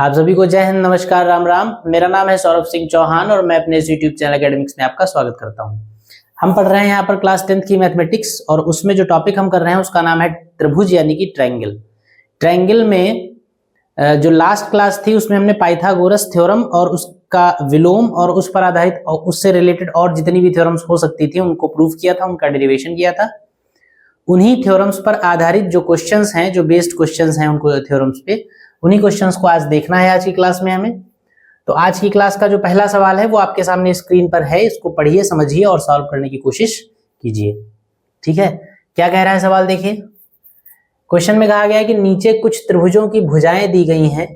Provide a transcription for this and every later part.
आप सभी को जय हिंद, नमस्कार, राम राम। मेरा नाम है सौरभ सिंह चौहान और मैं अपने इस यूट्यूब चैनल एकेडमिक्स में आपका स्वागत करता हूं। हम पढ़ रहे हैं यहाँ पर क्लास 10th की मैथमेटिक्स और उसमें जो टॉपिक हम कर रहे हैं उसका नाम है त्रिभुज यानी कि ट्रायंगल। ट्रायंगल में जो लास्ट क्लास थी उसमें हमने पाइथागोरस थ्योरम और उसका विलोम और उस पर आधारित और उससे रिलेटेड और जितनी भी थ्योरम्स हो सकती थी उनको प्रूव किया था, उनका डेरिवेशन किया था। उन्हीं थ्योरम्स पर आधारित जो क्वेश्चंस हैं, जो बेस्ड क्वेश्चंस हैं उनको थ्योरम्स पे, उन्हीं क्वेश्चंस को आज देखना है आज की क्लास में हमें। तो आज की क्लास का जो पहला सवाल है वो आपके सामने स्क्रीन पर है, इसको पढ़िए, समझिए और सॉल्व करने की कोशिश कीजिए। ठीक है, क्या कह रहा है सवाल देखिए। क्वेश्चन में कहा गया है कि नीचे कुछ त्रिभुजों की भुजाएं दी गई हैं,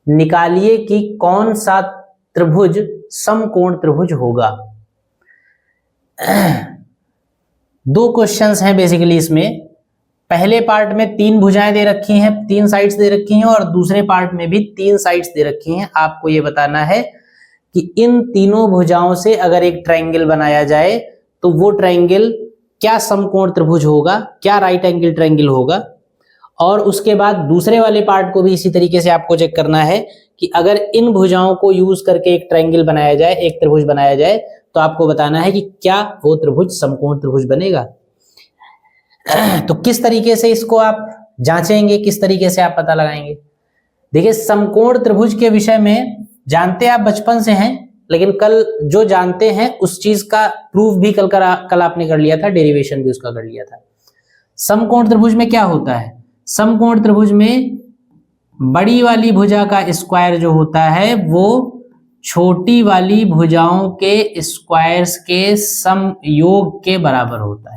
निकालिए कि कौन सा त्रिभुज समकोण त्रिभुज होगा। दो क्वेश्चंस हैं बेसिकली इसमें। पहले पार्ट में 3 भुजाएं दे रखी हैं, 3 साइड्स दे रखी हैं और दूसरे पार्ट में भी 3 साइड्स दे रखी हैं। आपको ये बताना है कि इन तीनों भुजाओं से अगर एक ट्रायंगल बनाया जाए तो वो ट्रायंगल क्या समकोण त्रिभुज होगा, क्या राइट एंगल ट्रायंगल होगा। और उसके बाद दूसरे वाले पार्ट को भी इसी तरीके से आपको चेक करना है कि अगर इन भुजाओं को यूज करके एक ट्रायंगल बनाया जाए, एक त्रिभुज बनाया जाए, तो आपको बताना है कि क्या वो त्रिभुज समकोण त्रिभुज बनेगा। तो किस तरीके से इसको आप जांचेंगे, किस तरीके से आप पता लगाएंगे। देखिए, समकोण त्रिभुज के विषय में जानते आप बचपन से हैं, लेकिन कल जो जानते हैं उस चीज का प्रूफ भी कल आपने कर लिया था, डेरिवेशन भी उसका कर लिया था। समकोण त्रिभुज में क्या होता है, समकोण त्रिभुज में बड़ी वाली भुजा का स्क्वायर जो होता है वो छोटी वाली भुजाओं के स्क्वायर्स के समयोग के बराबर होता है।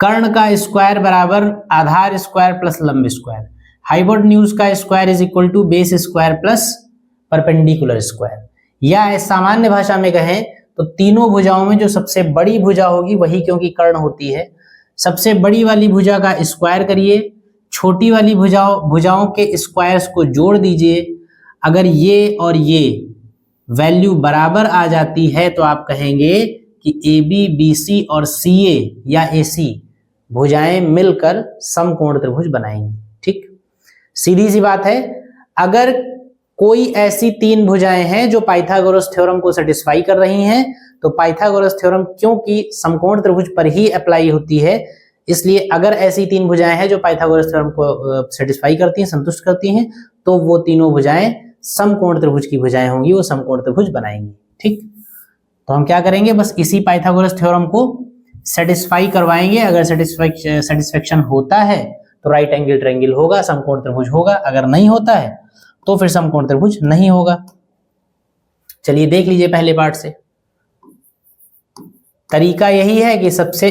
कर्ण का स्क्वायर बराबर आधार स्क्वायर प्लस लंब स्क्वायर, हाइपोटेन्यूज का square is equal to base square plus perpendicular square. या सामान्य भाषा में कहें तो तीनों भुजाओं में जो सबसे बड़ी भुजा होगी वही, क्योंकि कर्ण होती है, सबसे बड़ी वाली भुजा का स्क्वायर करिए, छोटी वाली भुजाओं के स्क्वायर्स को जोड़ दीजिए। अगर ये और ये वैल्यू बराबर आ जाती है तो आप कहेंगे कि AB, BC और CA या AC भुजाएं मिलकर समकोण त्रिभुज बनाएंगी। ठीक, सीधी सी बात है। अगर कोई ऐसी 3 भुजाएं हैं जो पाइथागोरस थ्योरम को सेटिस्फाई कर रही हैं, तो पाइथागोरस थ्योरम क्योंकि समकोण त्रिभुज पर ही अप्लाई होती है, इसलिए अगर ऐसी 3 भुजाएं हैं जो पाइथागोरस थ्योरम को सेटिस्फाई करती हैं, संतुष्ट करती हैं, तो वो तीनों भुजाएं समकोण त्रिभुज की भुजाएं होंगी, वो समकोण त्रिभुज बनाएंगी। ठीक, तो हम क्या करेंगे, बस इसी पाइथागोरस थ्योरम को सेटिस्फाई करवाएंगे। अगर सेटिस्फेक्शन होता है तो राइट एंगल ट्रायंगल होगा, समकोण त्रिभुज होगा। अगर नहीं होता है तो फिर समकोण त्रिभुज नहीं होगा। चलिए देख लीजिए पहले पार्ट से। तरीका यही है कि सबसे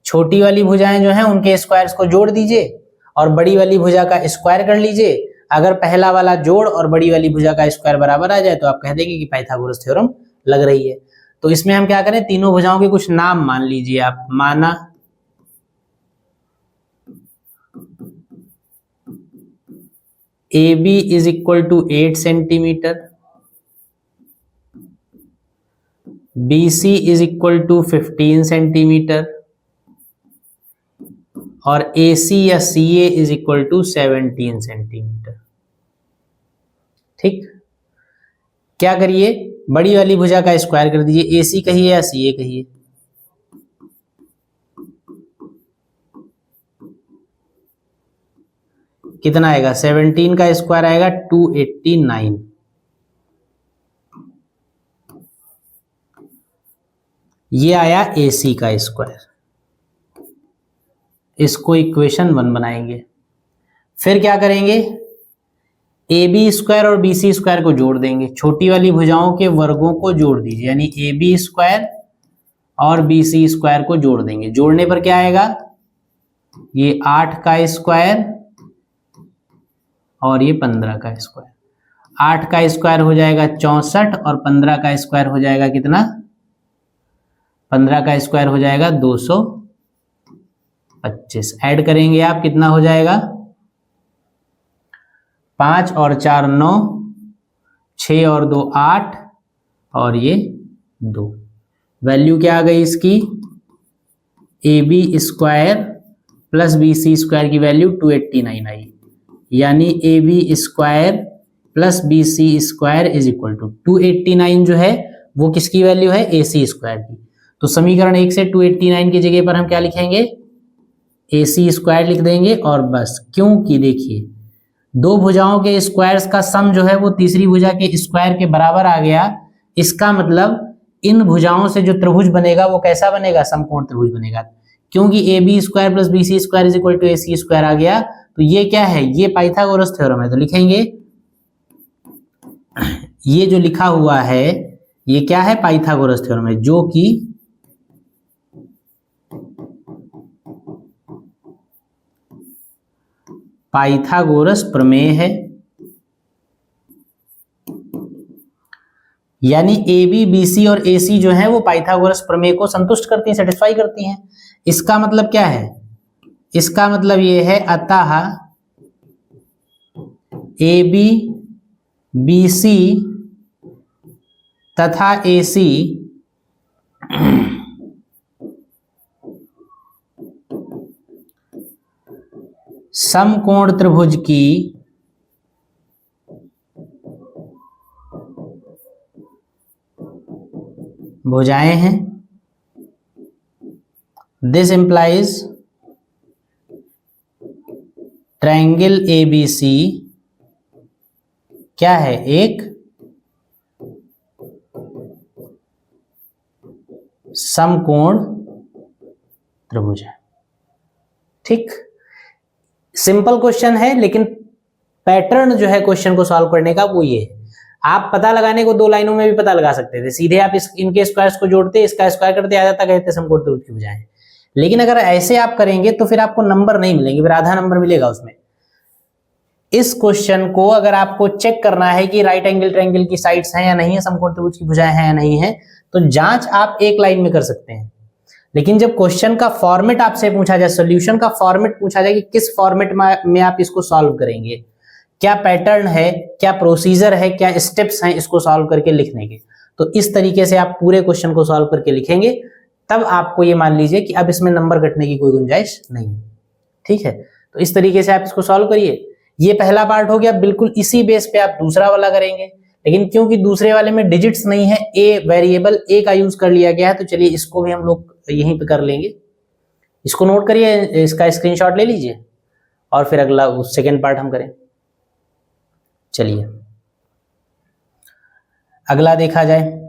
छोटी वाली भुजाएं जो हैं उनके स्क्वायर्स को जोड़ दीजिए और बड़ी वाली भुजा का स्क्वायर कर लीजिए। अगर पहला वाला जोड़ और बड़ी वाली भुजा का स्क्वायर बराबर आ जाए तो आप कह देंगे कि पाइथागोरस थ्योरम लग रही है। तो इसमें हम क्या करें, तीनों भुजाओं के कुछ नाम मान लीजिए आप। माना AB is equal to 8 centimetre, BC is equal to 15 centimetre और AC या CA is equal to 17 centimetre. ठीक, क्या करिए, बड़ी वाली भुजा का स्क्वायर कर दीजिए। AC कहिए या CA कहिए। कितना आएगा, 17 का स्क्वायर आएगा 289। ये आया AC का स्क्वायर। इसको इक्वेशन 1 बनाएंगे। फिर क्या करेंगे, AB स्क्वायर और BC स्क्वायर को जोड़ देंगे। छोटी वाली भुजाओं के वर्गों को जोड़ दीजिए, यानी AB स्क्वायर और BC स्क्वायर को जोड़ देंगे। जोड़ने पर क्या आएगा, ये 8 का स्क्वायर और ये 15 का स्क्वायर। 8 का स्क्वायर हो जाएगा 64 और 15 का स्क्वायर हो जाएगा कितना, 15 का स्क्वायर हो जाएगा 225। ऐड करेंगे आप, कितना हो जाएगा, 5 और 4 9, 6 और 2 8 और ये 2। वैल्यू क्या आ गई इसकी, AB square plus BC square की वैल्यू 289 आई। यानी A B square plus B C square is equal to 289 जो है वो किसकी वैल्यू है, ए सी स्क्वायर की। तो समीकरण 1 से 289 की जगह पर हम क्या लिखेंगे, ए सी स्क्वायर लिख देंगे और बस। क्योंकि देखिए दो भुजाओं के स्क्वायर्स का सम जो है वो तीसरी भुजा के स्क्वायर के बराबर आ गया। इसका मतलब इन भुजाओं से जो त्रिभुज बनेगा वो कैसा बनेगा, समकोण त्रिभुज बनेगा। क्योंकि A B square plus B C square is equal to A C square आ गया, तो ये क्या है, ये पाइथागोरस थ्योरम है। तो लिखेंगे ये जो लिखा हुआ है ये क्या है, पाइथागोरस थ्योरम है, जो कि पाइथागोरस प्रमेय है। यानी ए बी बी सी और ए सी जो है वो पाइथागोरस प्रमेय को संतुष्ट करती हैं, सेटिस्फाई करती हैं। इसका मतलब क्या है, इसका मतलब ये है अतः ए बी बी सी तथा ए सी समकोण त्रिभुज की भुजाएं हैं। This implies triangle A B C क्या है, एक समकोण त्रिभुज है। ठीक, सिंपल क्वेश्चन है, लेकिन पैटर्न जो है क्वेश्चन को सॉल्व करने का वो ये है। आप पता लगाने को दो लाइनों में भी पता लगा सकते थे, सीधे आप इनके स्क्वायर्स को जोड़ते, इसका स्क्वायर करते, आ जाता, कहते समकोण त्रिभुज की भुजाएं। लेकिन अगर ऐसे आप करेंगे तो फिर आपको नंबर नहीं मिलेंगे, फिर आधा नंबर मिलेगा उसमें। इस क्वेश्चन को अगर आपको चेक करना है कि राइट एंगल ट्रायंगल की साइड्स हैं या नहीं है, समकोण त्रिभुज की भुजाएं हैं या नहीं है, तो जांच आप एक लाइन में कर सकते हैं। लेकिन जब क्वेश्चन का फॉर्मेट आपसे पूछा जाए, सॉल्यूशन का फॉर्मेट पूछा जाए कि किस फॉर्मेट में आप इसको सॉल्व करेंगे, क्या पैटर्न है, क्या प्रोसीजर है, क्या स्टेप्स हैं इसको सॉल्व करके लिखने के, तो इस तरीके से आप पूरे क्वेश्चन को सॉल्व करके लिखेंगे, तब आपको ये मान लीजिए कि अब इसमें नंबर कटने की कोई गुंजाइश नहीं है। ठीक है, तो इस तरीके से आप इसको सॉल्व करिए। ये पहला पार्ट हो गया, बिल्कुल इसी बेस पे आप दूसरा वाला करेंगे। लेकिन क्योंकि दूसरे वाले में डिजिट्स नहीं है, ए वेरिएबल ए का यूज कर लिया गया है, तो चलिए इसको भी हम लोग यहीं पे कर लेंगे। इसको नोट करिए, इसका स्क्रीनशॉट ले लीजिए और फिर अगला सेकेंड पार्ट हम करें। चलिए अगला देखा जाए।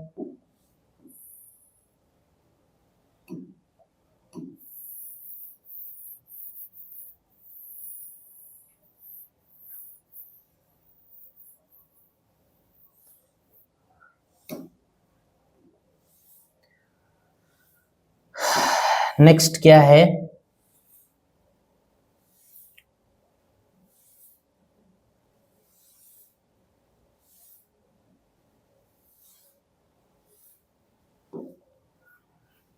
नेक्स्ट क्या है,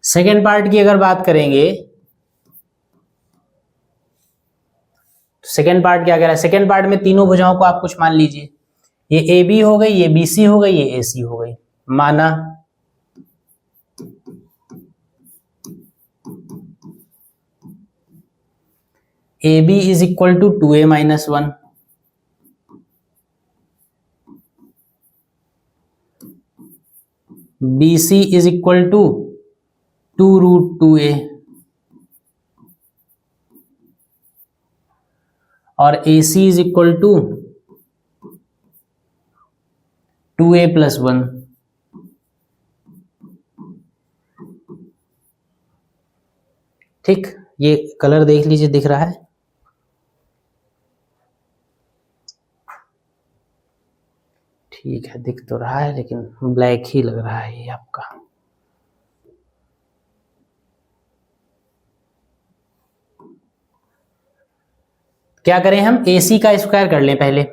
सेकेंड पार्ट की अगर बात करेंगे, सेकेंड पार्ट क्या कह रहा है, सेकेंड पार्ट में तीनों भुजाओं को आप कुछ मान लीजिए, ये ए बी हो गई, ये बी सी हो गई, ये ए सी हो गई। माना A B is equal to 2a minus 1, B C is equal to 2√2a और A C is equal to 2a plus 1। ठीक, ये कलर देख लीजिए, दिख रहा है। ठीक है, दिख तो रहा है लेकिन ब्लैक ही लग रहा है ये आपका। क्या करें हम, ए सी का स्क्वायर कर लें पहले।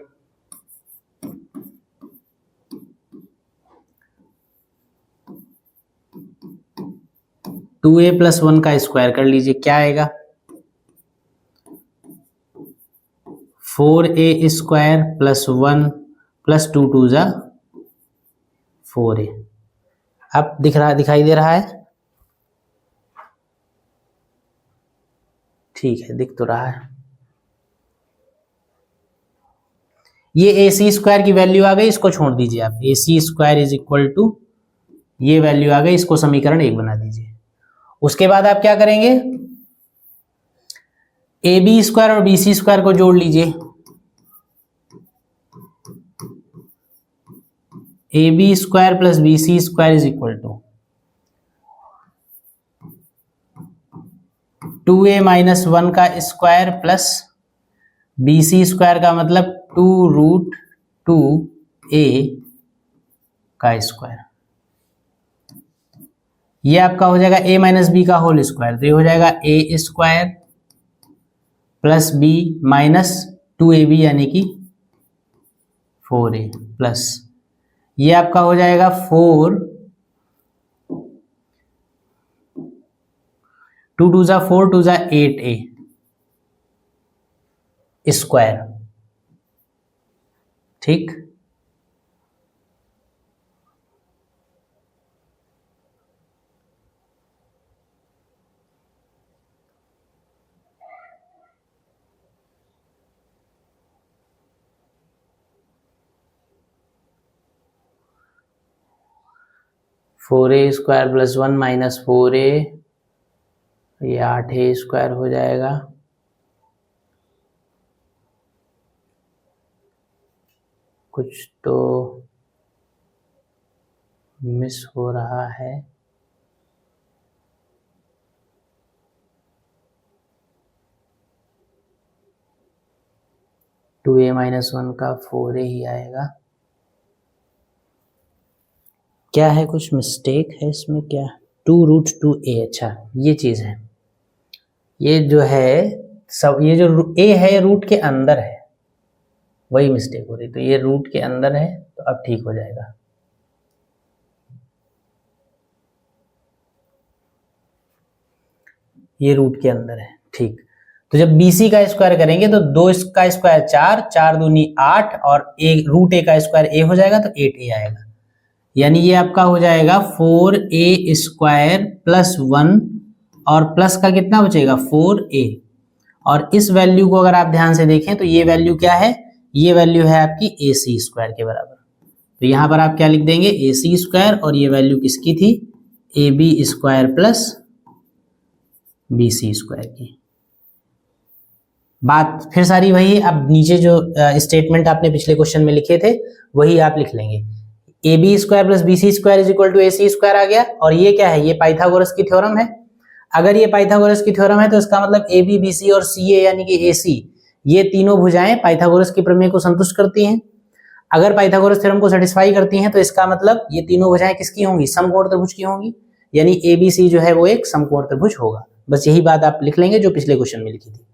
टू ए प्लस 1 का स्क्वायर कर लीजिए, क्या आएगा, 4a स्क्वायर प्लस 1 प्लस 2 2 जा 4a। अब दिखाई दे रहा है, ठीक है, दिख तो रहा है। ये ए सी स्क्वायर की वैल्यू आ गई, इसको छोड़ दीजिए आप, ए C square is equal to ये वैल्यू आ गई, इसको समीकरण 1 बना दीजिए। उसके बाद आप क्या करेंगे, ए बी स्क्वायर और बी सी स्क्वायर को जोड़ लीजिए। A B square plus B C square is equal to 2a minus 1 का square plus B C square का मतलब 2√2a का स्क्वायर। ये आपका हो जाएगा a माइनस बी का होल स्क्वायर, तो ये हो जाएगा a square plus b minus 2ab यानी कि 4a प्लस ये आपका हो जाएगा 4 2 2 जा 4 2 जा 8a स्क्वायर। ठीक, फोर ए स्क्वायर प्लस 1 माइनस 4a, ये 8a स्क्वायर हो जाएगा। कुछ तो मिस हो रहा है। टू ए माइनस 1 का 4a ही आएगा। क्या है, कुछ मिस्टेक है इसमें क्या, 2√2a, अच्छा ये चीज है, ये जो है सब, ये जो a है रूट के अंदर है, वही मिस्टेक हो रही, तो ये रूट के अंदर है, तो अब ठीक हो जाएगा। ये रूट के अंदर है, ठीक। तो जब BC का स्क्वायर करेंगे तो 2 का स्क्वायर 4, 4 दूनी 8 और √a का स्क्वायर a हो जाएगा, तो 8a आएगा। यानी ये आपका हो जाएगा 4a स्क्वायर प्लस 1 और प्लस का कितना बचेगा 4a, और इस वैल्यू को अगर आप ध्यान से देखें तो ये वैल्यू क्या है, ये वैल्यू है आपकी AC स्क्वायर के बराबर। तो यहां पर आप क्या लिख देंगे, AC स्क्वायर, और ये वैल्यू किसकी थी, AB square plus BC square की। बात फिर सारी वही, अब नीचे जो स्टेटमेंट आपने पिछले क्वेश्चन में लिखे थे वही आप लिख लेंगे। AB square plus BC square is equal to AC square आ गया, और ये क्या है, ये पाइथागोरस की थ्योरम है। अगर ये पाइथागोरस की थ्योरम है तो इसका मतलब AB BC और CA यानी कि AC, ये तीनों भुजाएं पाइथागोरस की प्रमेय को संतुष्ट करती हैं। अगर पाइथागोरस थ्योरम को सेटिस्फाई करती हैं तो इसका मतलब ये तीनों भुजाएं किसकी होंगी, समकोण त्रिभुज की होंगी, यानी ABC जो है वो एक समकोण त्रिभुज होगा। बस यही बात आप लिख लेंगे जो पिछले क्वेश्चन में लिखी थी,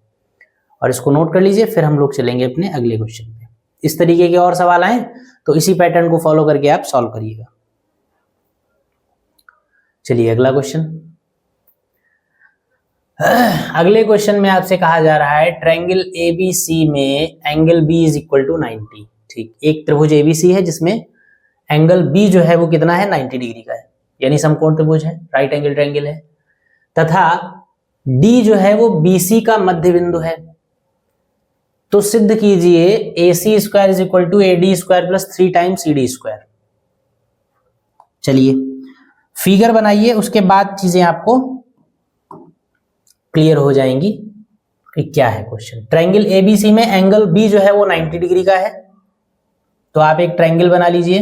और इसको नोट कर लीजिए, फिर हम लोग चलेंगे अपने अगले क्वेश्चन पे। इस तरीके के और सवाल आए तो इसी पैटर्न को फॉलो करके आप सॉल्व करिएगा। चलिए अगला क्वेश्चन। अगले क्वेश्चन में आपसे कहा जा रहा है ट्रायंगल ABC में angle B is equal to 90। ठीक, एक त्रिभुज ABC है जिसमें एंगल B जो है वो कितना है, 90 डिग्री का है, यानी समकोण त्रिभुज है, राइट एंगल ट्रायंगल है, तथा D जो है वो BC का मध्य बिंदु है। तो सिद्ध कीजिए AC square is equal to AD square plus 3 times CD square. चलिए फिगर बनाइए, उसके बाद चीजें आपको क्लियर हो जाएंगी कि क्या है क्वेश्चन। ट्रायंगल ABC में एंगल B जो है वो 90 डिग्री का है, तो आप एक ट्रायंगल बना लीजिए।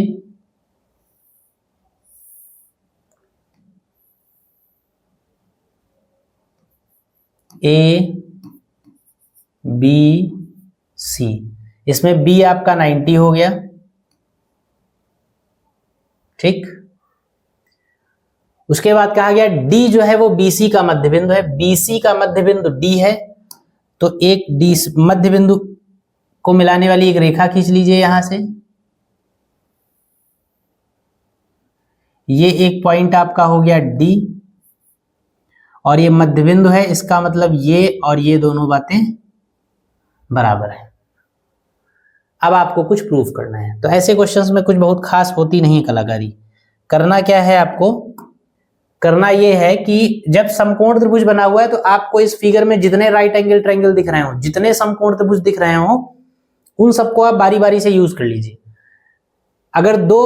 ABC, इसमें B आपका 90 हो गया। ठीक, उसके बाद कहा गया D जो है वो BC का मध्य बिंदु है, BC का मध्य बिंदु D है, तो एक D मध्य बिंदु को मिलाने वाली एक रेखा खींच लीजिए यहां से। ये एक पॉइंट आपका हो गया D, और ये मध्य बिंदु है, इसका मतलब ये और ये दोनों बातें बराबर है। अब आपको कुछ प्रूफ करना है, तो ऐसे क्वेश्चंस में कुछ बहुत खास होती नहीं कलाकारी। करना क्या है आपको, करना ये है कि जब समकोण त्रिभुज बना हुआ है तो आपको इस फिगर में जितने राइट एंगल ट्रायंगल दिख रहे हो, जितने समकोण त्रिभुज दिख रहे हो, उन सबको आप बारी बारी से यूज कर लीजिए। अगर दो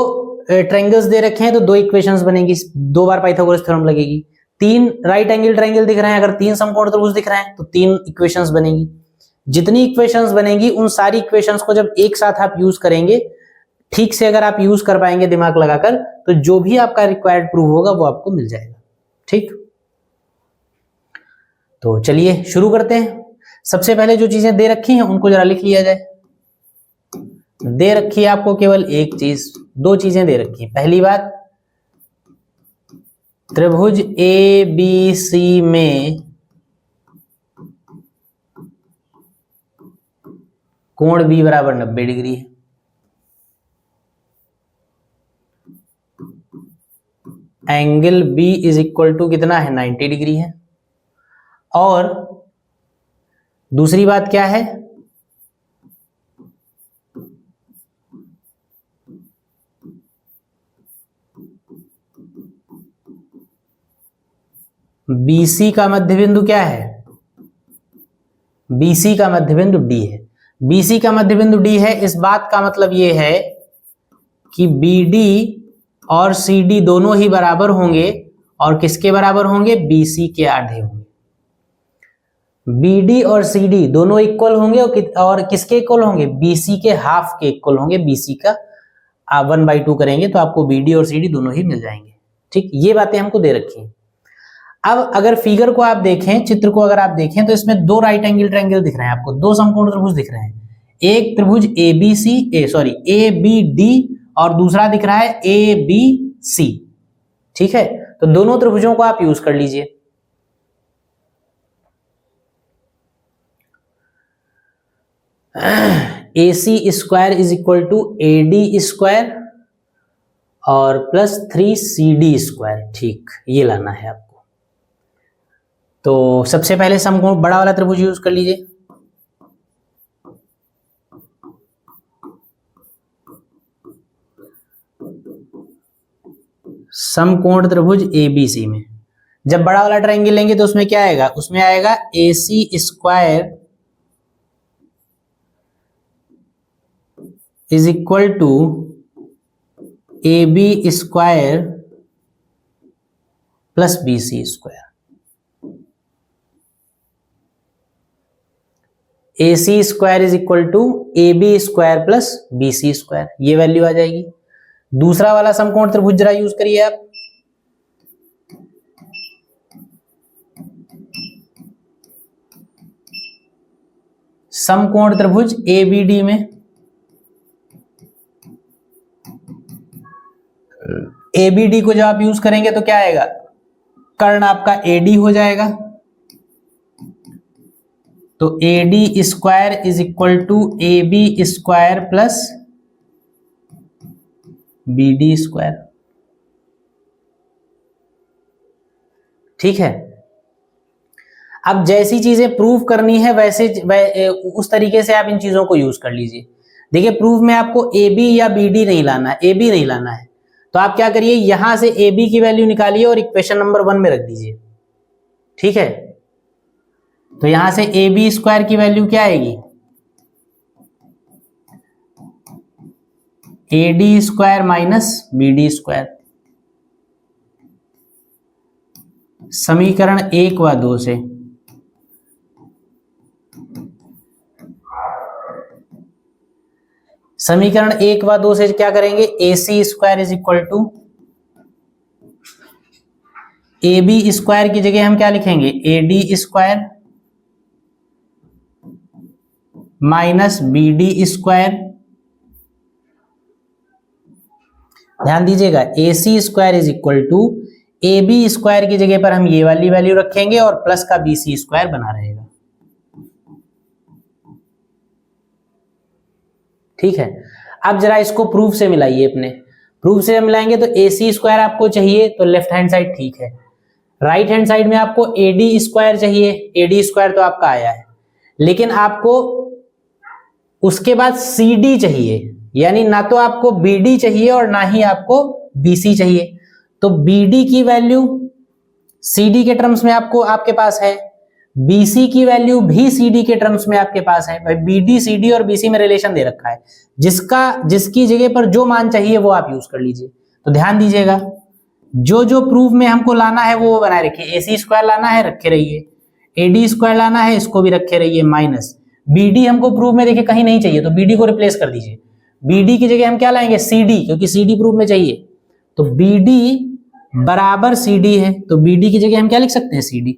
ट्रायंगल्स दे रखे हैं तो दो इक्वेशंस बनेगी, 2 बार पाइथागोरस थ्योरम लगेगी। 3 राइट एंगल ट्रायंगल दिख रहे हैं, अगर 3 समकोण त्रिभुज दिख रहे हैं तो 3 इक्वेशंस बनेगी। जितनी इक्वेशंस बनेगी उन सारी इक्वेशंस को जब एक साथ आप यूज करेंगे, ठीक से अगर आप यूज कर पाएंगे दिमाग लगाकर, तो जो भी आपका रिक्वायर्ड प्रूफ होगा वो आपको मिल जाएगा। ठीक, तो चलिए शुरू करते हैं। सबसे पहले जो चीजें दे रखी हैं उनको जरा लिख लिया जाए। दे रखी है आपको केवल एक चीज, 2 चीजें दे रखी है। पहली बात, त्रिभुज ए बी सी में कोण बी बराबर 90 डिग्री है। Angle B is equal to कितना है, 90 डिग्री है। और दूसरी बात क्या है, BC का मध्य बिंदु क्या है, BC का मध्य बिंदु D है। BC का मध्य बिंदु D है, इस बात का मतलब यह है कि BD और CD दोनों ही बराबर होंगे, और किसके बराबर होंगे, BC के आधे होंगे। BD और CD दोनों इक्वल होंगे और किसके इक्वल होंगे, BC के हाफ के इक्वल होंगे। BC का 1/2 करेंगे तो आपको BD और CD दोनों ही मिल जाएंगे। ठीक, ये बातें हमको दे रखी हैं। अब अगर फिगर को आप देखें, चित्र को अगर आप देखें, तो इसमें 2 राइट एंगल ट्रायंगल दिख रहे हैं आपको, 2 समकोण त्रिभुज दिख रहे हैं। एक त्रिभुज ABD और दूसरा दिख रहा है ABC। ठीक है, तो दोनों त्रिभुजों को आप यूज कर लीजिए। AC square is equal to AD square और प्लस 3CD स्क्वायर। ठीक, ये लाना है आपको। तो सबसे पहले समकोण बड़ा वाला त्रिभुज यूज कर लीजिए। समकोण त्रिभुज ABC में जब बड़ा वाला ट्रायंगल लेंगे तो उसमें क्या आएगा, उसमें आएगा AC square is equal to AB square plus BC square. AC square is equal to AB square plus BC square, ये वैल्यू आ जाएगी। दूसरा वाला समकोण त्रिभुज जरा यूज करिए आप। समकोण त्रिभुज ABD में ABD को जब आप यूज करेंगे तो क्या आएगा, कर्ण आपका AD हो जाएगा। तो AD square is equal to AB square plus BD square. ठीक है, अब जैसी चीजें प्रूव करनी है वैसे उस तरीके से आप इन चीजों को यूज कर लीजिए। देखिए, प्रूफ में आपको AB या BD नहीं लाना है, AB नहीं लाना है, तो आप क्या करिए, यहां से AB की वैल्यू निकालिए और इक्वेशन नंबर 1 में रख दीजिए। ठीक है, तो यहां से AB स्क्वायर की वैल्यू क्या आएगी, AD square minus BD square. समीकरण 1 व 2 से समीकरण 1 व 2 से क्या करेंगे, AC square is equal to AB square की जगह हम क्या लिखेंगे, AD square minus BD square. ध्यान दीजिएगा, AC square is equal to AB square की जगह पर हम ये वाली वैल्यू रखेंगे और प्लस का BC स्क्वायर बना रहेगा। ठीक है, अब जरा इसको प्रूफ से मिलाइए। अपने प्रूफ से मिलाएंगे तो AC स्क्वायर आपको चाहिए तो लेफ्ट हैंड साइड ठीक है, राइट हैंड साइड में आपको AD स्क्वायर चाहिए। AD स्क्वायर तो आपका आया है, लेकिन आपको उसके बाद CD चाहिए, यानी ना तो आपको BD चाहिए और ना ही आपको BC चाहिए। तो BD की वैल्यू CD के टर्म्स में आपको आपके पास है, BC की वैल्यू भी CD के टर्म्स में आपके पास है भाई, BD CD और BC में रिलेशन दे रखा है, जिसकी जगह पर जो मान चाहिए वो आप यूज कर लीजिए। तो ध्यान दीजिएगा, जो जो प्रूफ में हमको लाना है वो बनाए रखिए। AC स्क्वायर लाना है, रखे रहिए। AD स्क्वायर लाना है, इसको भी रखे रहिए माइनस। BD हमको प्रूफ में देखिए कहीं नहीं चाहिए, तो BD को रिप्लेस कर दीजिए। BD की जगह हम क्या लाएंगे, CD, क्योंकि CD प्रूफ में चाहिए। तो BD बराबर CD है, तो BD की जगह हम क्या लिख सकते हैं, CD।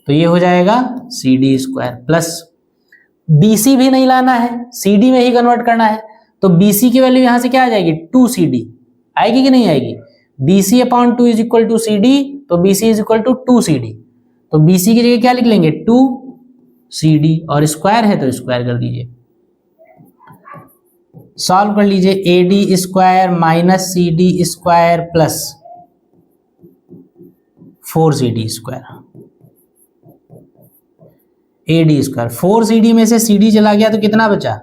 तो ये हो जाएगा CD स्क्वायर प्लस BC भी नहीं लाना है, CD में ही कन्वर्ट करना है। तो BC की वैल्यू यहां से क्या आ जाएगी, 2CD आएगी कि नहीं आएगी। BC upon 2 is equal to CD, तो BC is equal to 2CD। तो BC की जगह क्या लिख लेंगे, 2CD, और स्क्वायर है तो स्क्वायर कर दीजिए। सॉल्व कर लीजिए, AD square minus CD square plus 4CD square. AD square, 4CD में से CD चला गया तो कितना बचा,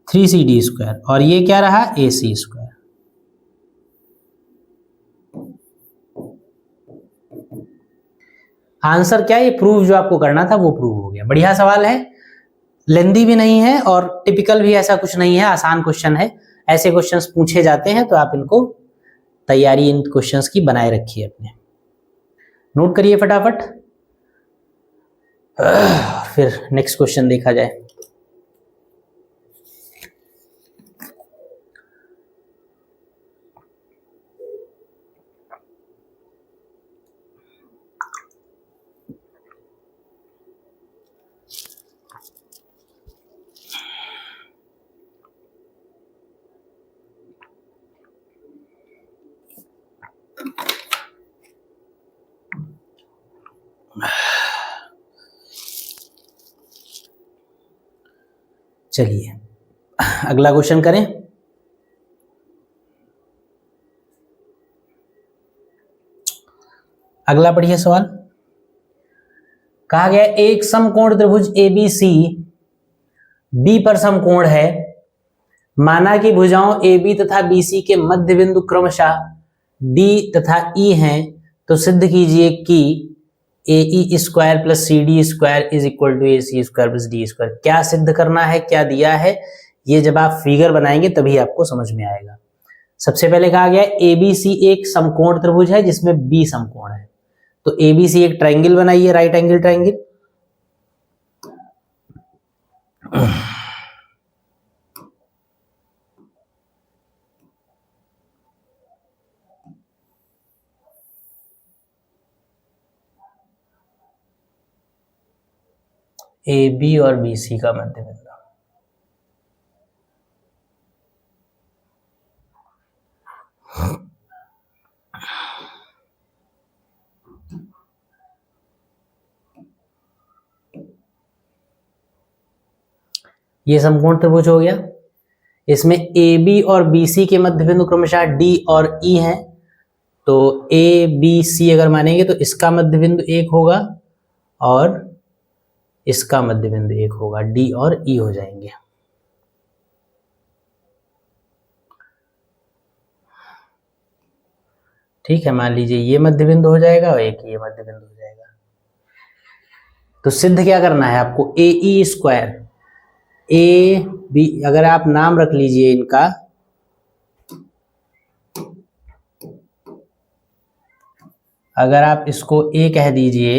3CD स्क्वायर, और ये क्या रहा, AC स्क्वायर। आंसर क्या है, ये प्रूव जो आपको करना था वो प्रूव हो गया। बढ़िया सवाल है, लेंदी भी नहीं है और टिपिकल भी ऐसा कुछ नहीं है, आसान क्वेश्चन है। ऐसे क्वेश्चंस पूछे जाते हैं तो आप इनको तैयारी इन क्वेश्चंस की बनाए रखिए अपने, नोट करिए फटाफट। फिर नेक्स्ट क्वेश्चन देखा जाए। चलिए अगला क्वेश्चन करें। अगला पढ़िए सवाल। कहा गया एक समकोण त्रिभुज ABC B पर समकोण है, माना कि भुजाओं AB तथा BC के मध्य बिंदु क्रमशः D तथा E हैं, तो सिद्ध कीजिए कि AE square plus CD square is equal to AC square plus D square. क्या सिद्ध करना है, क्या दिया है, ये जब आप फिगर बनाएंगे तभी आपको समझ में आएगा। सबसे पहले कहा गया ABC एक समकोण त्रिभुज है जिसमें B समकोण है, तो ABC एक ट्रायंगल बनाइए, राइट एंगल ट्रायंगल। AB और BC का मध्य बिंदु, ये समकोण त्रिभुज हो गया। इसमें AB और BC के मध्य बिंदु क्रमशः D और E हैं, तो ABC अगर मानेंगे तो इसका मध्य बिंदु 1 होगा और इसका मध्य बिंदु 1 होगा, D और E हो जाएंगे। ठीक है, मान लीजिए ये मध्य बिंदु हो जाएगा और एक ये मध्य बिंदु हो जाएगा। तो सिद्ध क्या करना है आपको, AE स्क्वायर AB, अगर आप नाम रख लीजिए इनका, अगर आप इसको A कह दीजिए,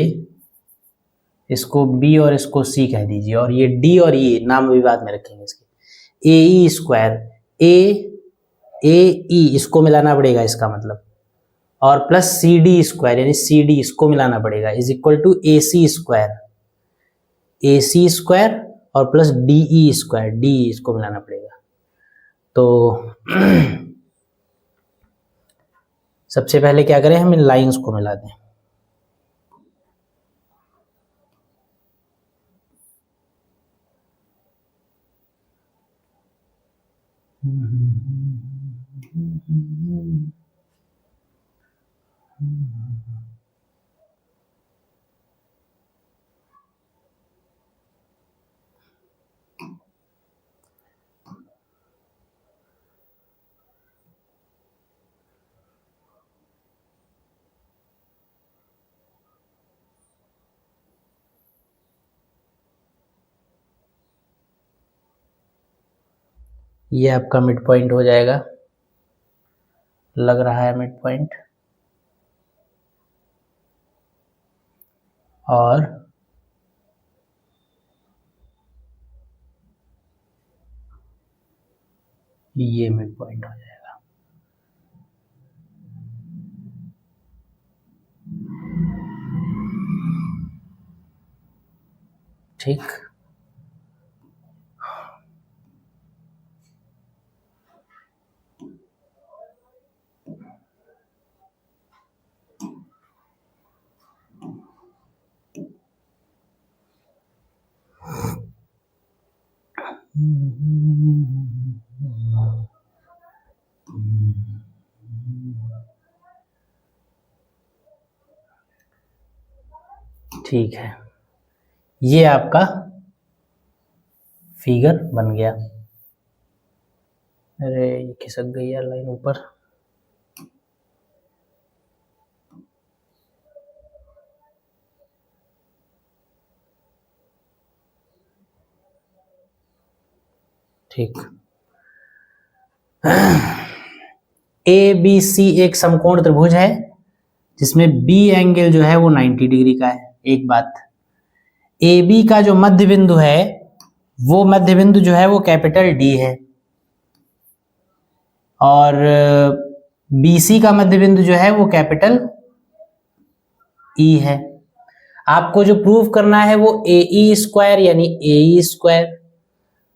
इसको B और इसको C कह दीजिए, और ये D और E नाम भी बाद में रखेंगे इसके। AE स्क्वायर AE इसको मिलाना पड़ेगा इसका मतलब, और प्लस CD स्क्वायर यानी CD इसको मिलाना पड़ेगा, is equal to AC square और प्लस DE स्क्वायर, D इसको मिलाना पड़ेगा। तो सबसे पहले क्या करें, हम इन लाइंस को मिला दें। ये आपका मिड पॉइंट हो जाएगा, लग रहा है मिड पॉइंट। और ये मिड पॉइंट हो जाएगा। ठीक, ठीक है, ये आपका फिगर बन गया। अरे ये खिसक गई यार लाइन ऊपर। ठीक, ए बी सी एक समकोण त्रिभुज है जिसमें बी एंगल जो है वो 90 डिग्री का है। एक बात, ए बी का जो मध्य बिंदु है वो मध्य बिंदु जो है वो कैपिटल डी है, और बी सी का मध्य बिंदु जो है वो कैपिटल ई है। आपको जो प्रूव करना है वो ए ई स्क्वायर यानी A E square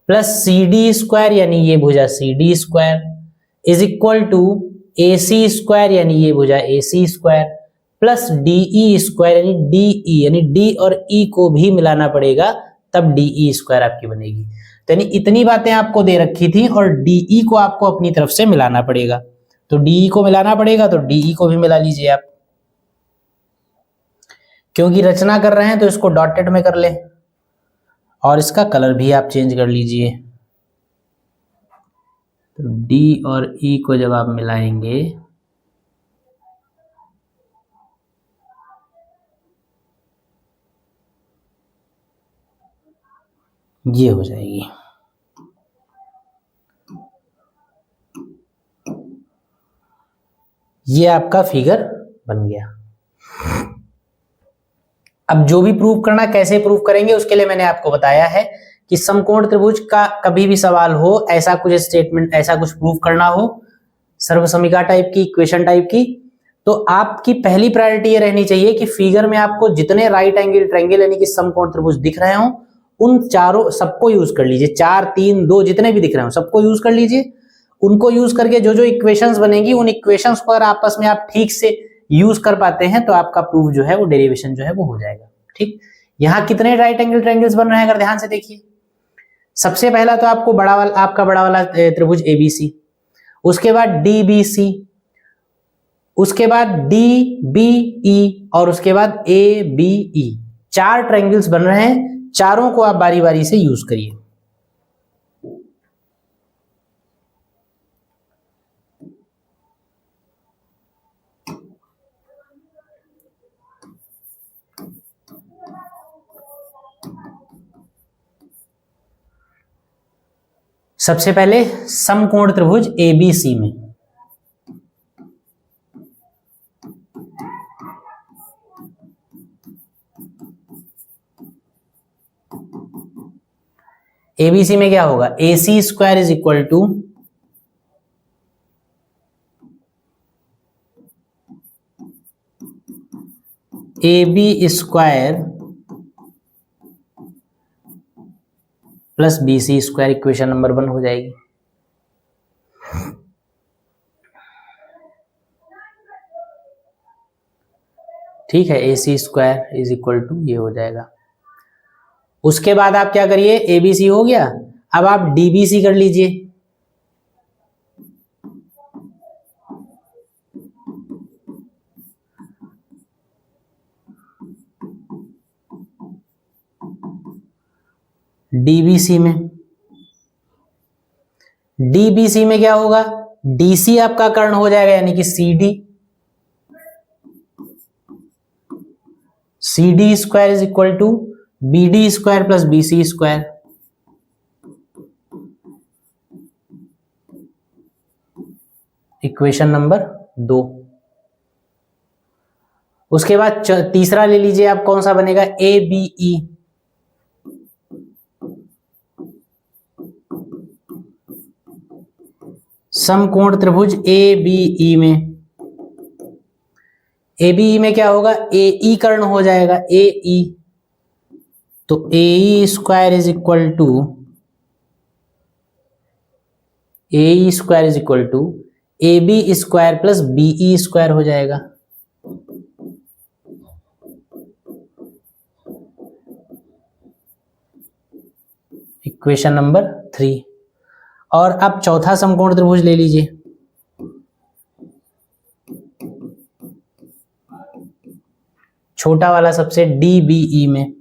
plus C D square यानी ये भुजा C D square is equal to A C square यानी ये भुजा A C square plus D E square यानी डी ई, यानी डी और ई को भी मिलाना पड़ेगा तब डी ई स्क्वायर आपकी बनेगी। तो यानी इतनी बातें आपको दे रखी थी और डी ई को आपको अपनी तरफ से मिलाना पड़ेगा। तो डी ई को मिलाना पड़ेगा तो डी ई को भी मिला लीजिए आप। क्योंकि रचना कर रहे हैं तो इसको डॉटेड में कर ले और इसका कलर भी आप चेंज कर लीजिए। तो डी और ई को जब आप मिलाएंगे ये हो जाएगी। ये आपका फिगर बन गया। अब जो भी प्रूव करना, कैसे प्रूव करेंगे उसके लिए मैंने आपको बताया है कि समकोण त्रिभुज का कभी भी सवाल हो, ऐसा कुछ स्टेटमेंट, ऐसा कुछ प्रूव करना हो, सर्वसमीका टाइप की, इक्वेशन टाइप की, तो आपकी पहली प्रायोरिटी ये रहनी चाहिए कि फिगर में आपको जितने राइट एंगल ट्रायंगल यानी कि समकोण त्रिभुज दिख रहे हो उन चारों सबको यूज कर लीजिए। 4, 3, 2 जितने भी दिख रहे हो सबको यूज कर लीजिए। उनको यूज करके जो जो इक्वेशंस बनेगी उन इक्वेशंस को अगर आपस में आप ठीक से यूज कर पाते हैं तो आपका प्रूफ जो है वो डेरिवेशन जो है वो हो जाएगा। ठीक, यहाँ कितने राइट एंगल ट्रायंगल्स बन रहे हैं अगर ध्यान से देखिए। सबसे पहला तो आपको आपका बड़ा वाला त्रिभुज एबीसी, उसके बाद डीबीसी, उसके बाद डीबीई और उसके बाद एबीई। 4 ट्रायंगल्स बन रहे हैं, चारों को आप बारी बारी से यूज करिए। सबसे पहले समकोण त्रिभुज एबीसी में एबीसी में क्या होगा, A C square is equal to A B square plus B C square, equation number 1 हो जाएगी। ठीक है, A C square is equal to ये हो जाएगा। उसके बाद आप क्या करिए, ए बी सी हो गया, अब आप डी बी सी कर लीजिए। डीबीसी में क्या होगा, डीसी आपका कर्ण हो जाएगा यानी कि C D, C D square is equal to B D square plus B C square. Equation number 2। उसके बाद तीसरा ले लीजिए आप, कौन सा बनेगा, ए बी ई। समकोण त्रिभुज ए बी ई में, ए बी ई में क्या होगा, ए ई कर्ण हो जाएगा, ए ई। तो A E square is equal to, A E square is equal to A B square plus B E square हो जाएगा। Equation number 3। और अब चौथा समकोण त्रिभुज ले लीजिए, छोटा वाला सबसे डी बी ई में,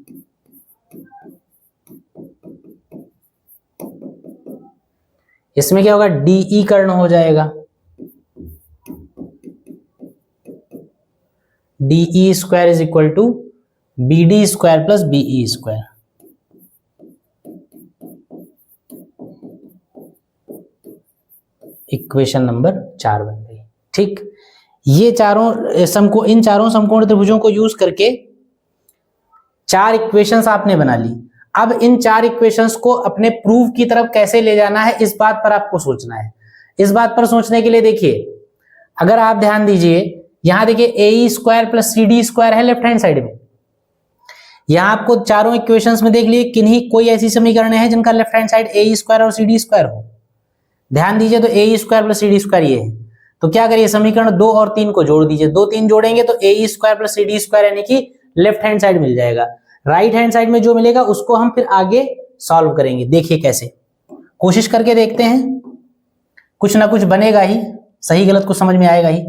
इसमें क्या होगा, डी ई कर्ण हो जाएगा, D E square is equal to B D square plus B E square. Equation number 4 बन गई। ठीक, ये इन चारों समकोण त्रिभुजों को यूज करके 4 इक्वेशंस आपने बना ली। अब इन 4 इक्वेशंस को अपने प्रूफ की तरफ कैसे ले जाना है, इस बात पर आपको सोचना है। इस बात पर सोचने के लिए देखिए, अगर आप ध्यान दीजिए, यहां देखिए A E square plus C D square है लेफ्ट हैंड साइड में। यहां आपको चारों इक्वेशंस में देख लिए किन्हीं कोई ऐसी समीकरण है जिनका left hand side A E square और सी डी स्क्वायर हो। ध्यान दीजिए, तो A E square plus C D square ये है, तो क्या करिए, समीकरण 2 और 3 को जोड़ दीजिए। 2 3 जोड़ेंगे तो A E square plus C D square यानी कि लेफ्ट हैंड साइड मिल जाएगा। राइट हैंड साइड में जो मिलेगा उसको हम फिर आगे सॉल्व करेंगे। देखिए कैसे, कोशिश करके देखते हैं, कुछ ना कुछ बनेगा ही, सही गलत कुछ समझ में आएगा ही।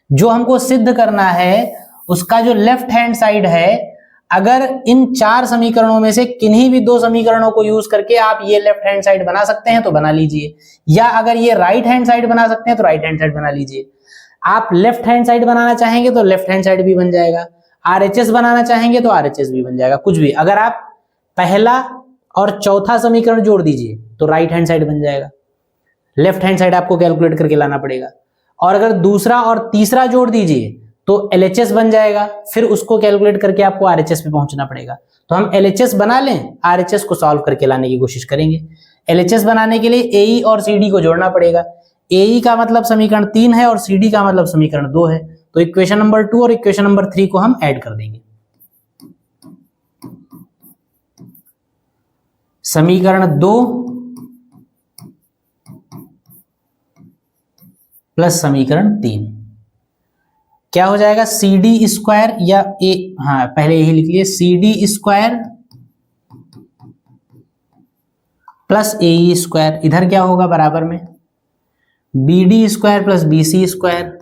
जो हमको सिद्ध करना है उसका जो लेफ्ट हैंड साइड है, अगर इन 4 समीकरणों में से किन्हीं भी 2 समीकरणों को यूज करके आप ये लेफ्ट हैंड साइड बना सकते हैं तो बना लीजिए, या अगर ये राइट हैंड साइड बना सकते हैं तो राइट हैंड साइड बना लीजिए। आप लेफ्ट हैंड साइड बनाना चाहेंगे तो लेफ्ट हैंड साइड भी बन जाएगा, आरएचएस बनाना चाहेंगे तो आरएचएस भी बन जाएगा, कुछ भी। अगर आप पहला और चौथा समीकरण जोड़ दीजिए तो राइट हैंड साइड बन जाएगा, लेफ्ट हैंड साइड आपको कैलकुलेट करके लाना पड़ेगा। और अगर दूसरा और तीसरा जोड़ दीजिए तो एलएचएस बन जाएगा, फिर उसको कैलकुलेट करके आपको आरएचएस पे पहुंचना पड़ेगा। तो हम एलएचएस बना लें, आरएचएस को सॉल्व करके लाने की कोशिश करेंगे। एलएचएस बनाने के लिए एई और सीडी को जोड़ना पड़ेगा। एई का मतलब समीकरण 3 है और सीडी का मतलब समीकरण 2 है, तो इक्वेशन नंबर 2 और इक्वेशन नंबर 3 को हम ऐड कर देंगे। समीकरण 2 प्लस समीकरण 3 क्या हो जाएगा, सी डी स्क्वायर या पहले यही लिख लिए, C D square plus A E square, इधर क्या होगा बराबर में B D square plus B C square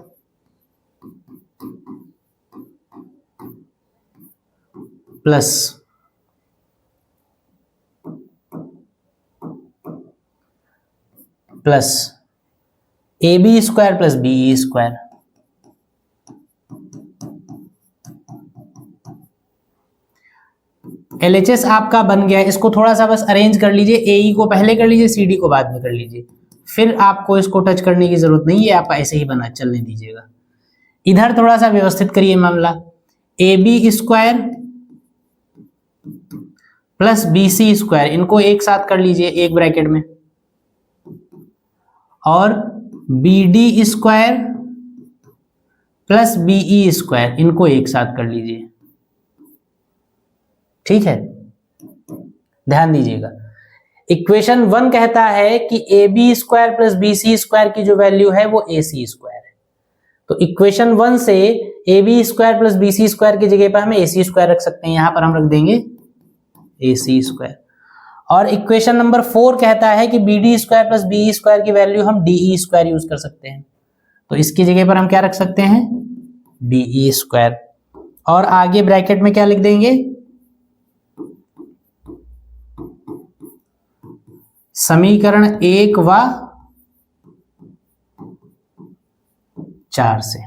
plus A B square plus B E square. LHS आपका बन गया, इसको थोड़ा सा बस अरेंज कर लीजिए, एई को पहले कर लीजिए, सीडी को बाद में कर लीजिए, फिर आपको इसको टच करने की जरूरत नहीं है, आप ऐसे ही बना चलने दीजिएगा। इधर थोड़ा सा व्यवस्थित करिए मामला, A B square plus B C square, इनको एक साथ कर लीजिए एक ब्रैकेट में, और B D square plus B E square, इनको एक साथ कर लीजिए। ठीक है, ध्यान दीजिएगा। इक्वेशन 1 कहता है कि A B square plus B C square की जो वैल्यू है वो ए सी स्क्वायर है, तो इक्वेशन 1 से A B square plus B C square की जगह पर हम ए सी स्क्वायर रख सकते हैं, यहां पर हम रख देंगे ए सी स्क्वायर। और इक्वेशन नंबर 4 कहता है कि B D square plus B E square की वैल्यू हम डी ई स्क्वायर यूज कर सकते हैं, तो इसकी जगह पर हम क्या रख सकते हैं, डी ई स्क्वायर, और आगे ब्रैकेट में क्या लिख देंगे, समीकरण 1 व 4 से,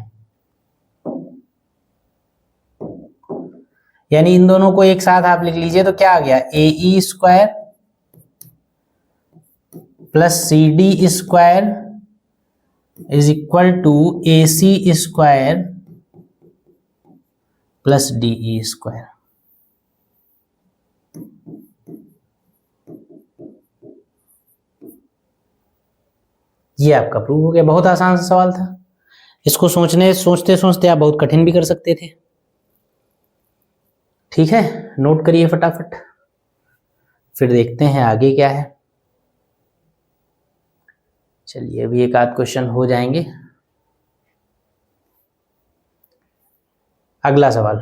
यानी इन दोनों को एक साथ आप लिख लीजिए तो क्या आ गया, A E square plus C D square is equal to AC square plus DE square. ये आपका प्रूव हो गया। बहुत आसान सा सवाल था, इसको सोचते सोचते आप बहुत कठिन भी कर सकते थे। ठीक है, नोट करिए फटाफट, फिर देखते हैं आगे क्या है। चलिए अभी एक आध क्वेश्चन हो जाएंगे। अगला सवाल,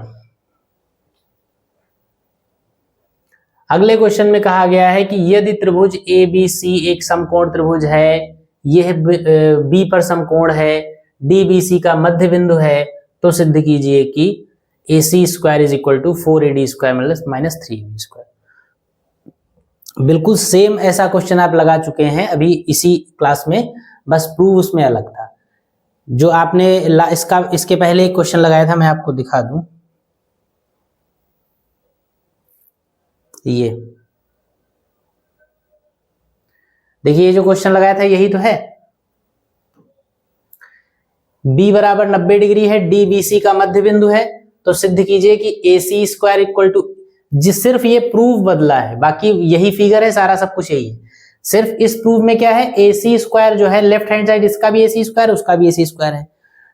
अगले क्वेश्चन में कहा गया है कि यदि त्रिभुज ABC एक समकोण त्रिभुज है, यह B पर समकोण है, DBC का मध्य बिंदु है, तो सिद्ध कीजिए कि AC square is equal to 4AD square minus 3AB square. बिल्कुल सेम ऐसा क्वेश्चन आप लगा चुके हैं अभी इसी क्लास में, बस प्रूव उसमें अलग था। जो आपने इसके पहले एक क्वेश्चन लगाया था, मैं आपको दिखा दूं, ये देखिए, ये जो क्वेश्चन लगाया था यही तो है। B बराबर 90 डिग्री है, DBC का मध्य बिंदु है, तो सिद्ध कीजिए कि AC स्क्वायर इक्वल टू, जिस सिर्फ ये प्रूफ बदला है, बाकी यही फिगर है, सारा सब कुछ यही है। सिर्फ इस प्रूफ में क्या है, AC स्क्वायर जो है लेफ्ट हैंड साइड इसका भी AC स्क्वायर, उसका भी AC स्क्वायर है।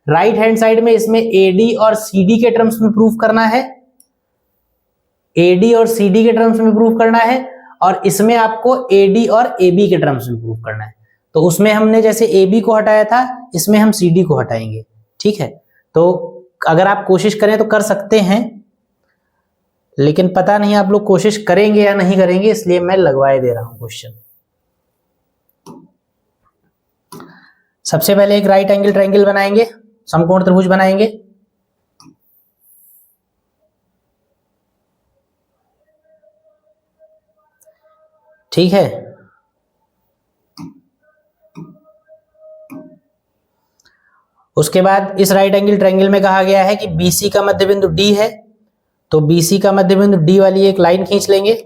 राइट हैंड साइड में इसमें AD और CD के टर्म्स में प्रूफ करना है, AD और CD के टर्म्स में प्रूफ करना है, और इसमें आपको AD और AB के टर्म्स में प्रूफ करना है। तो उसमें हमने जैसे AB को हटाया था, इसमें हम CD को हटाएंगे। ठीक है, तो अगर आप कोशिश करें तो कर सकते हैं, लेकिन पता नहीं आप लोग कोशिश करेंगे या नहीं करेंगे, इसलिए मैं लगवाए दे रहा हूं क्वेश्चन। सबसे पहले एक राइट एंगल ट्रायंगल बनाएंगे, समकोण त्रिभुज बनाएंगे। ठीक है, उसके बाद इस राइट एंगल ट्रायंगल में कहा गया है कि BC का मध्य बिंदु D है, तो BC का मध्य बिंदु D वाली एक लाइन खींच लेंगे।